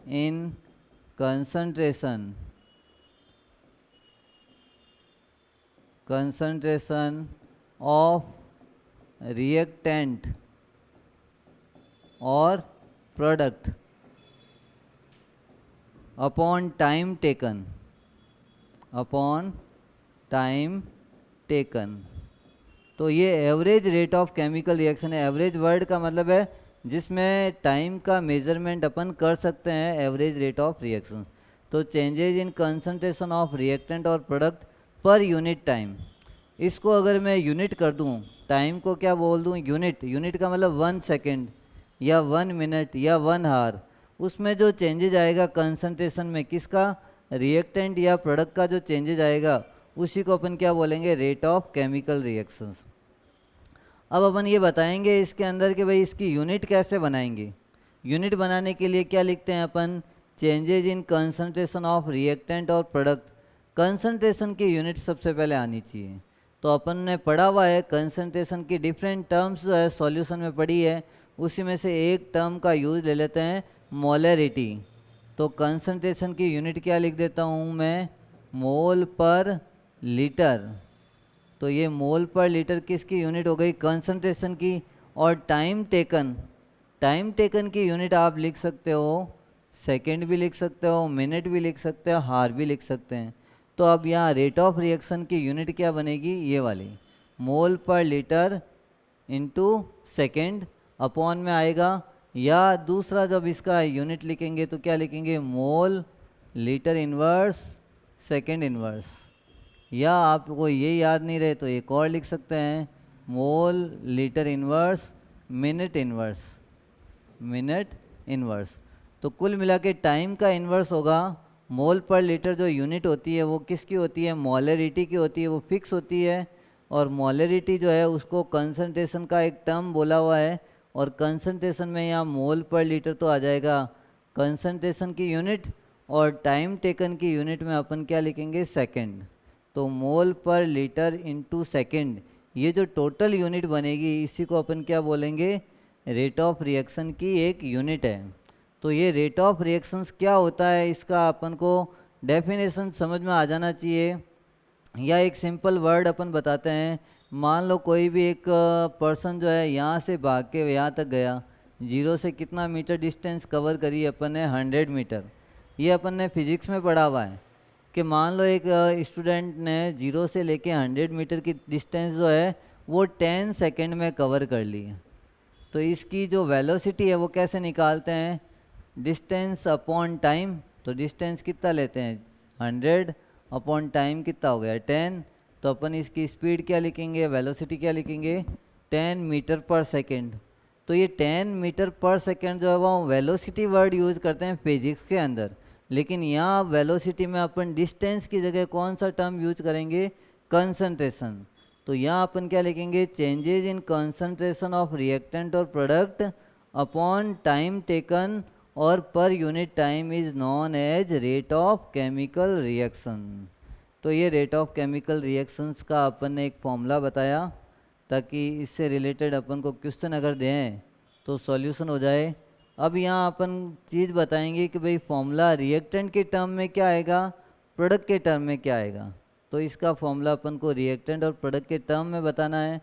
in concentration of reactant or product upon time taken। तो ये average rate of chemical reaction है। एवरेज वर्ड का मतलब है जिसमें टाइम का मेजरमेंट अपन कर सकते हैं, एवरेज रेट ऑफ रिएक्शन। तो changes in concentration of reactant और प्रोडक्ट पर यूनिट टाइम, इसको अगर मैं यूनिट कर दूं, टाइम को क्या बोल दूं, यूनिट का मतलब 1 सेकेंड या 1 मिनट या 1 आवर, उसमें जो चेंजेज आएगा कंसंट्रेशन में किसका, रिएक्टेंट या प्रोडक्ट का जो चेंजेज आएगा उसी को अपन क्या बोलेंगे, रेट ऑफ केमिकल रिएक्शंस। अब अपन ये बताएंगे इसके अंदर कि भाई इसकी यूनिट कैसे बनाएंगे। यूनिट बनाने के लिए क्या लिखते हैं अपन, changes in concentration of reactant और प्रोडक्ट। कंसंट्रेशन की यूनिट सबसे पहले आनी चाहिए। तो अपन ने पढ़ा हुआ है कंसंट्रेशन की डिफरेंट टर्म्स जो है सॉल्यूशन में पढ़ी है, उसी में से एक टर्म का यूज ले लेते हैं, मोलरिटी। तो कंसंट्रेशन की यूनिट क्या लिख देता हूँ मैं, मोल पर लीटर। तो ये मोल पर लीटर किसकी यूनिट हो गई, कंसंट्रेशन की। और टाइम टेकन की यूनिट आप लिख सकते हो, सेकंड भी लिख सकते हो, मिनट भी लिख सकते हो, हार भी लिख सकते हैं। तो अब यहाँ रेट ऑफ रिएक्शन की यूनिट क्या बनेगी, ये वाली, मोल पर लीटर इनटू सेकंड अपॉन में आएगा। या दूसरा जब इसका यूनिट लिखेंगे तो क्या लिखेंगे, mole litre inverse second inverse. या आपको ये याद नहीं रहे तो एक और लिख सकते हैं, mole litre inverse minute inverse. तो कुल मिला के टाइम का इन्वर्स होगा, मोल पर लीटर जो यूनिट होती है वो किसकी होती है, मोलरिटी की होती है, वो फिक्स होती है। और मोलरिटी जो है उसको कंसंट्रेशन का एक टर्म बोला हुआ है, और कंसंट्रेशन में यहाँ मोल पर लीटर तो आ जाएगा कंसंट्रेशन की यूनिट, और टाइम टेकन की यूनिट में अपन क्या लिखेंगे, सेकंड। तो मोल पर लीटर इनटू सेकंड, ये जो टोटल यूनिट बनेगी इसी को अपन क्या बोलेंगे, रेट ऑफ रिएक्शन की एक यूनिट है। तो ये रेट ऑफ रिएक्शंस क्या होता है, इसका अपन को डेफिनेशन समझ में आ जाना चाहिए। या एक सिंपल वर्ड अपन बताते हैं, मान लो कोई भी एक पर्सन जो है यहाँ से भाग के यहाँ तक गया, 0 से कितना मीटर डिस्टेंस कवर करी अपन ने, 100 मीटर। ये अपन ने फिजिक्स में पढ़ा हुआ है कि मान लो एक स्टूडेंट ने 0 से लेके 100 मीटर की डिस्टेंस जो है वो 10 सेकेंड में कवर कर ली है। तो इसकी जो वेलोसिटी है वो कैसे निकालते हैं, डिस्टेंस अपॉन टाइम। तो डिस्टेंस कितना लेते हैं, 100 अपॉन टाइम कितना हो गया, 10। तो अपन इसकी स्पीड क्या लिखेंगे, वेलोसिटी क्या लिखेंगे, 10 मीटर पर सेकेंड। तो ये 10 मीटर पर सेकेंड जो है वो वेलोसिटी वर्ड यूज़ करते हैं फिजिक्स के अंदर, लेकिन यहाँ वेलोसिटी में अपन डिस्टेंस की जगह कौन सा टर्म यूज करेंगे, कंसंट्रेशन। तो यहाँ अपन क्या लिखेंगे, changes in concentration of reactant और प्रोडक्ट अपॉन टाइम टेकन और पर unit time is known as rate of chemical reaction. तो ये रेट ऑफ केमिकल रिएक्शंस का अपन ने एक फॉर्मूला बताया ताकि इससे रिलेटेड अपन को क्वेश्चन अगर दें तो सॉल्यूशन हो जाए। अब यहाँ अपन चीज़ बताएंगे कि भाई फॉर्मूला रिएक्टेंट के टर्म में क्या आएगा, प्रोडक्ट के टर्म में क्या आएगा। तो इसका फॉर्मूला अपन को रिएक्टेंट और प्रोडक्ट के टर्म में बताना है।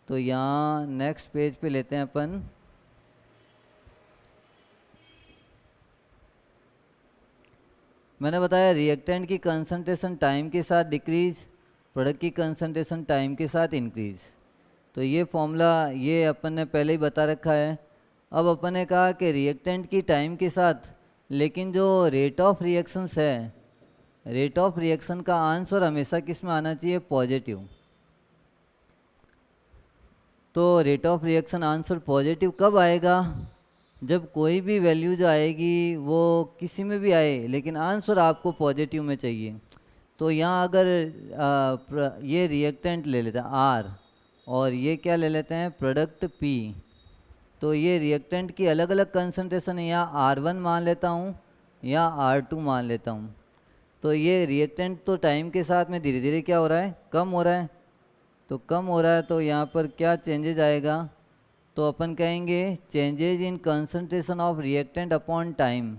तो यहाँ नेक्स्ट पेज पे लेते हैं अपन। मैंने बताया रिएक्टेंट की कंसंट्रेशन टाइम के साथ डिक्रीज, प्रोडक्ट की कंसंट्रेशन टाइम के साथ इंक्रीज। तो ये फॉर्मूला ये अपन ने पहले ही बता रखा है। अब अपन ने कहा कि रिएक्टेंट की टाइम के साथ, लेकिन जो रेट ऑफ रिएक्शंस है, रेट ऑफ रिएक्शन का आंसर हमेशा किस में आना चाहिए, पॉजिटिव। तो rate of reaction answer positive कब आएगा, जब कोई भी वैल्यू जो आएगी वो किसी में भी आए लेकिन आंसर आपको पॉजिटिव में चाहिए। तो यहाँ अगर ये रिएक्टेंट ले लेते हैं आर और ये क्या ले लेते हैं प्रोडक्ट पी, तो ये रिएक्टेंट की अलग अलग कंसंट्रेशन है, यहाँ R1 मान लेता हूँ या R2 मान लेता हूँ। तो ये रिएक्टेंट तो टाइम के साथ में धीरे धीरे क्या हो रहा है, कम हो रहा है। तो कम हो रहा है तो यहाँ पर क्या चेंजेज आएगा, तो अपन कहेंगे changes in concentration of reactant upon time.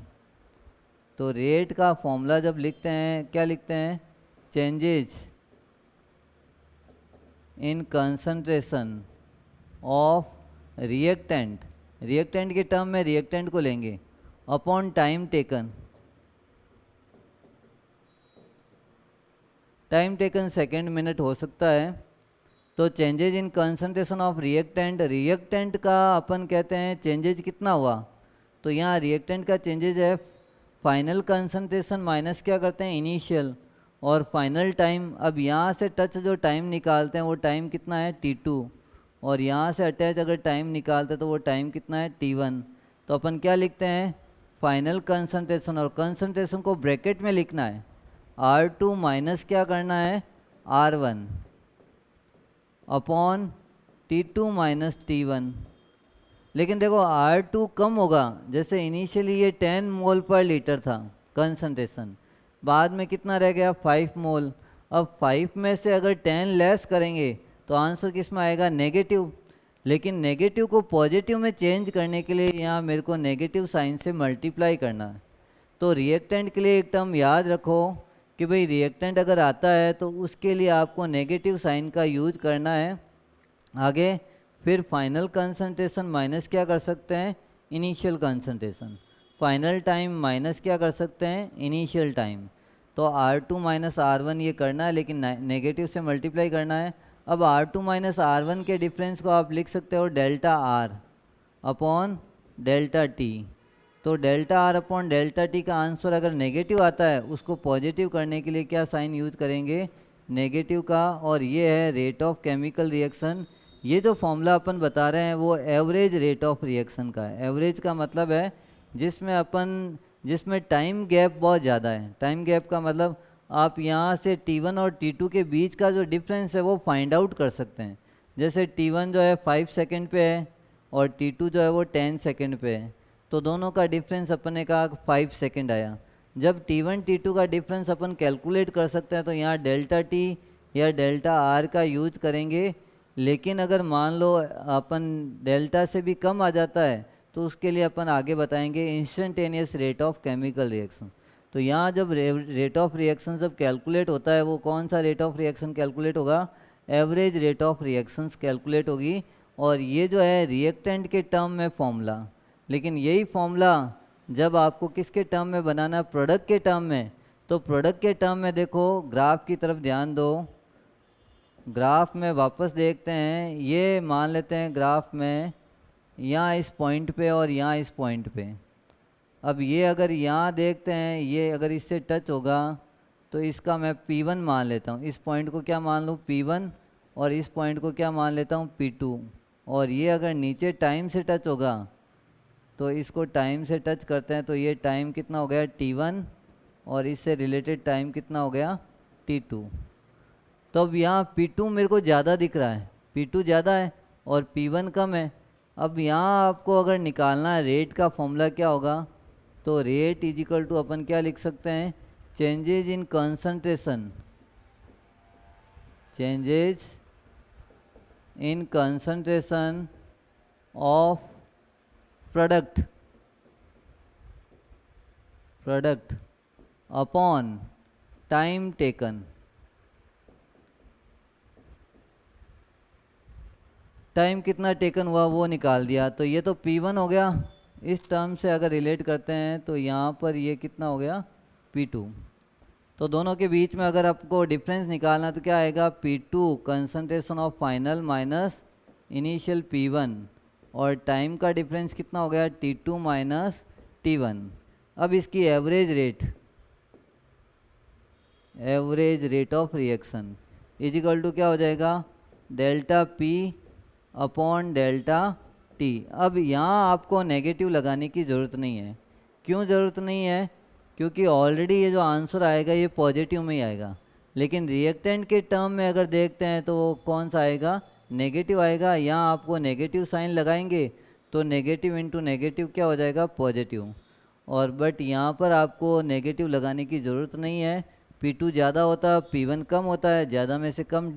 तो रेट का फॉर्मूला जब लिखते हैं क्या लिखते हैं, changes in concentration of reactant, reactant के टर्म में रिएक्टेंट को लेंगे upon time taken, time taken second minute हो सकता है। तो changes in concentration of reactant, reactant का अपन कहते हैं चेंजेज कितना हुआ, तो यहाँ रिएक्टेंट का चेंजेज है फाइनल कंसंट्रेशन माइनस क्या करते हैं इनिशियल और फाइनल टाइम। अब यहाँ से टच जो टाइम निकालते हैं वो टाइम कितना है T2 और यहाँ से अटैच अगर टाइम निकालते हैं तो वो टाइम कितना है T1। तो अपन क्या लिखते हैं फाइनल कंसंट्रेशन, और कंसंट्रेशन को ब्रैकेट में लिखना है R2 माइनस क्या करना है R1 upon T2 minus T1। लेकिन देखो R2 कम होगा, जैसे इनिशियली ये 10 मोल पर लीटर था कंसंट्रेशन, बाद में कितना रह गया 5 मोल। अब 5 में से अगर 10 लेस करेंगे तो आंसर किस में आएगा, नेगेटिव। लेकिन नेगेटिव को पॉजिटिव में चेंज करने के लिए यहाँ मेरे को नेगेटिव साइन से मल्टीप्लाई करना है। तो रिएक्टेंट के लिए एक टर्म याद रखो कि भाई रिएक्टेंट अगर आता है तो उसके लिए आपको नेगेटिव साइन का यूज करना है आगे। फिर फाइनल कंसंट्रेशन माइनस क्या कर सकते हैं initial concentration, final time minus क्या कर सकते हैं इनिशियल टाइम। तो R2 माइनस R1 ये करना है लेकिन नेगेटिव से मल्टीप्लाई करना है। अब R2 माइनस R1 के डिफरेंस को आप लिख सकते हो delta R upon delta T। तो delta R upon delta T का आंसर अगर नेगेटिव आता है उसको पॉजिटिव करने के लिए क्या साइन यूज करेंगे, नेगेटिव का। और ये है रेट ऑफ केमिकल रिएक्शन। ये जो फॉर्मूला अपन बता रहे हैं वो एवरेज रेट ऑफ रिएक्शन का है। एवरेज का मतलब है जिसमें टाइम गैप बहुत ज़्यादा है। टाइम गैप का मतलब आप यहाँ से T1 और T2 के बीच का जो डिफरेंस है वो फाइंड आउट कर सकते हैं। जैसे T1 जो है 5 सेकंड पे है और T2 जो है वो 10 सेकंड पे है, तो दोनों का डिफरेंस अपन ने कहा 5 सेकंड आया। जब T1 T2 का डिफरेंस अपन कैलकुलेट कर सकते हैं तो यहाँ डेल्टा T या डेल्टा R का यूज करेंगे। लेकिन अगर मान लो अपन डेल्टा से भी कम आ जाता है तो उसके लिए अपन आगे बताएंगे instantaneous rate of chemical reaction. तो यहाँ जब रेट ऑफ रिएक्शन जब कैलकुलेट होता है वो कौन सा रेट ऑफ रिएक्शन कैलकुलेट होगा, average rate of reactions calculate होगी। और ये जो है रिएक्टेंट के टर्म में फॉर्मूला, लेकिन यही फॉर्मूला जब आपको किसके टर्म में बनाना है, प्रोडक्ट के टर्म में। तो प्रोडक्ट के टर्म में देखो ग्राफ की तरफ ध्यान दो, ग्राफ में वापस देखते हैं। ये मान लेते हैं ग्राफ में यहाँ इस पॉइंट पे और यहाँ इस पॉइंट पे। अब ये अगर यहाँ देखते हैं ये अगर इससे टच होगा तो इसका मैं P1 मान लेता हूँ, इस पॉइंट को क्या मान लूँ P1 और इस पॉइंट को क्या मान लेता हूँ P2। और ये अगर नीचे टाइम से टच होगा तो इसको टाइम से टच करते हैं तो ये टाइम कितना हो गया T1 और इससे रिलेटेड टाइम कितना हो गया T2। तो अब यहाँ P2 मेरे को ज़्यादा दिख रहा है, P2 ज़्यादा है और P1 कम है। अब यहाँ आपको अगर निकालना है रेट का फॉर्मूला क्या होगा, तो रेट इज इक्वल टू अपन क्या लिख सकते हैं, changes in concentration, changes in concentration of product upon time taken. Time कितना टेकन हुआ वो निकाल दिया, तो ये तो P1 हो गया। इस टर्म से अगर रिलेट करते हैं तो यहाँ पर ये कितना हो गया, P2। तो दोनों के बीच में अगर आपको डिफरेंस निकालना तो क्या आएगा, P2 concentration of final minus initial P1, और टाइम का डिफरेंस कितना हो गया, T2 माइनस T1। अब इसकी average rate of reaction is equal to क्या हो जाएगा, delta P upon delta T। अब यहाँ आपको नेगेटिव लगाने की ज़रूरत नहीं है। क्यों ज़रूरत नहीं है, क्योंकि ऑलरेडी ये जो आंसर आएगा ये पॉजिटिव में ही आएगा, लेकिन रिएक्टेंट के टर्म में अगर देखते हैं तो वो कौन सा आएगा, नेगेटिव आएगा। यहाँ आपको नेगेटिव साइन लगाएंगे तो नेगेटिव इंटू नेगेटिव क्या हो जाएगा, पॉजिटिव। और बट यहाँ पर आपको नेगेटिव लगाने की ज़रूरत नहीं है। P2 ज़्यादा होता है, P1 कम होता है, ज़्यादा में से कम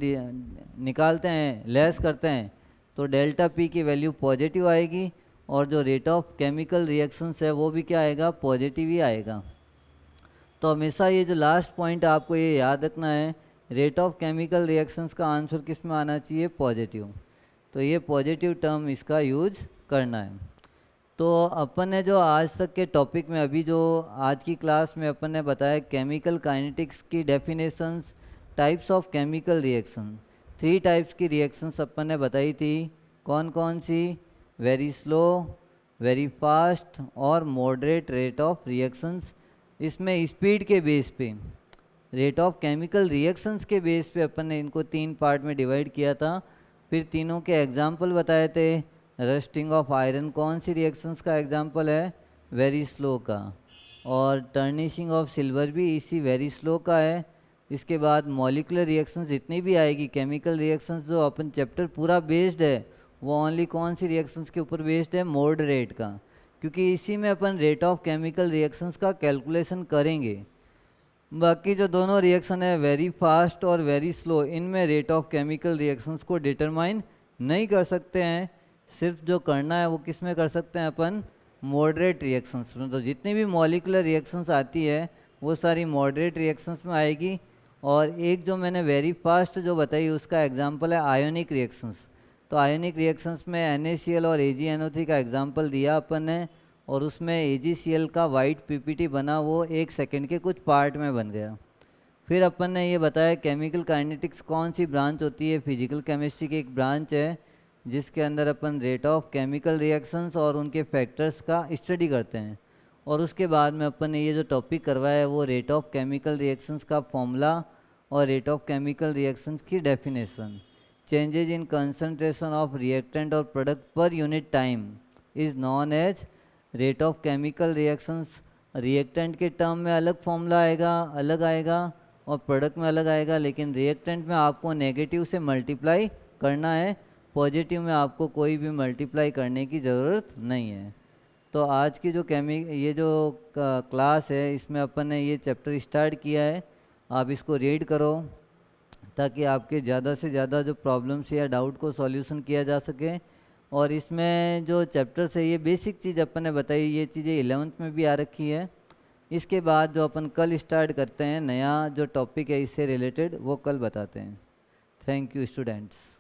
निकालते हैं, लेस करते हैं, तो डेल्टा P की वैल्यू पॉजिटिव आएगी, और जो रेट ऑफ केमिकल रिएक्शंस है वो भी क्या आएगा, पॉजिटिव ही आएगा। तो हमेशा ये जो लास्ट पॉइंट आपको ये याद रखना है, रेट ऑफ केमिकल रिएक्शंस का आंसर किस में आना चाहिए, पॉजिटिव। तो ये पॉजिटिव टर्म इसका यूज करना है। तो अपन ने जो आज तक के टॉपिक में, अभी जो आज की क्लास में अपन ने बताया केमिकल काइनेटिक्स की definitions, types of chemical reaction, 3 types की रिएक्शंस अपन ने बताई थी। कौन कौन सी, वेरी स्लो, वेरी फास्ट और मॉडरेट रेट ऑफ रिएक्शंस। इसमें स्पीड के बेस पे, रेट ऑफ केमिकल रिएक्शंस के बेस पे अपन ने इनको 3 पार्ट में डिवाइड किया था। फिर तीनों के एग्जाम्पल बताए थे। रस्टिंग ऑफ आयरन कौन सी रिएक्शंस का एग्जाम्पल है, वेरी स्लो का, और टर्निशिंग ऑफ सिल्वर भी इसी वेरी स्लो का है। इसके बाद मॉलिकुलर रिएक्शंस जितनी भी आएगी, केमिकल रिएक्शंस जो अपन चैप्टर पूरा बेस्ड है वो ओनली कौन सी रिएक्शंस के ऊपर बेस्ड है, मॉडरेट का, क्योंकि इसी में अपन रेट ऑफ केमिकल रिएक्शंस का कैलकुलेशन करेंगे। बाकी जो दोनों रिएक्शन है वेरी फास्ट और वेरी स्लो, इनमें रेट ऑफ केमिकल रिएक्शंस को डिटरमाइन नहीं कर सकते हैं। सिर्फ जो करना है वो किस में कर सकते हैं अपन, मॉडरेट रिएक्शंस में। तो जितनी भी मॉलिकुलर रिएक्शंस आती है वो सारी मॉडरेट रिएक्शंस में आएगी। और एक जो मैंने वेरी फास्ट जो बताई उसका एग्जांपल है आयोनिक रिएक्शंस। तो आयोनिक रिएक्शंस में NaCl और AgNO3 का एग्जांपल दिया अपन ने, और उसमें AgCl का वाइट PPT बना, वो 1 सेकेंड के कुछ पार्ट में बन गया। फिर अपन ने ये बताया केमिकल काइनेटिक्स कौन सी ब्रांच होती है, फिजिकल केमिस्ट्री की एक ब्रांच है जिसके अंदर अपन रेट ऑफ केमिकल रिएक्शंस और उनके फैक्टर्स का स्टडी करते हैं। और उसके बाद में अपन ने ये जो टॉपिक करवाया है वो रेट ऑफ केमिकल रिएक्शंस का फॉर्मूला और रेट ऑफ केमिकल रिएक्शंस की definition. Changes in concentration of reactant और product per unit time is known as rate of chemical reactions. Reactant के टर्म में अलग फॉर्मूला आएगा, अलग आएगा, और प्रोडक्ट में अलग आएगा, लेकिन रिएक्टेंट में आपको नेगेटिव से मल्टीप्लाई करना है, पॉजिटिव में आपको कोई भी मल्टीप्लाई करने की ज़रूरत नहीं है। तो आज की जो ये जो क्लास है इसमें अपन ने ये चैप्टर स्टार्ट किया है, आप इसको रीड करो ताकि आपके ज़्यादा से ज़्यादा जो प्रॉब्लम्स या डाउट को सॉल्यूशन किया जा सके। और इसमें जो चैप्टर्स है ये बेसिक चीज़ अपन ने बताई, ये चीज़ें 11th में भी आ रखी है। इसके बाद जो अपन कल स्टार्ट करते हैं नया जो टॉपिक है इससे रिलेटेड, वो कल बताते हैं। Thank you students.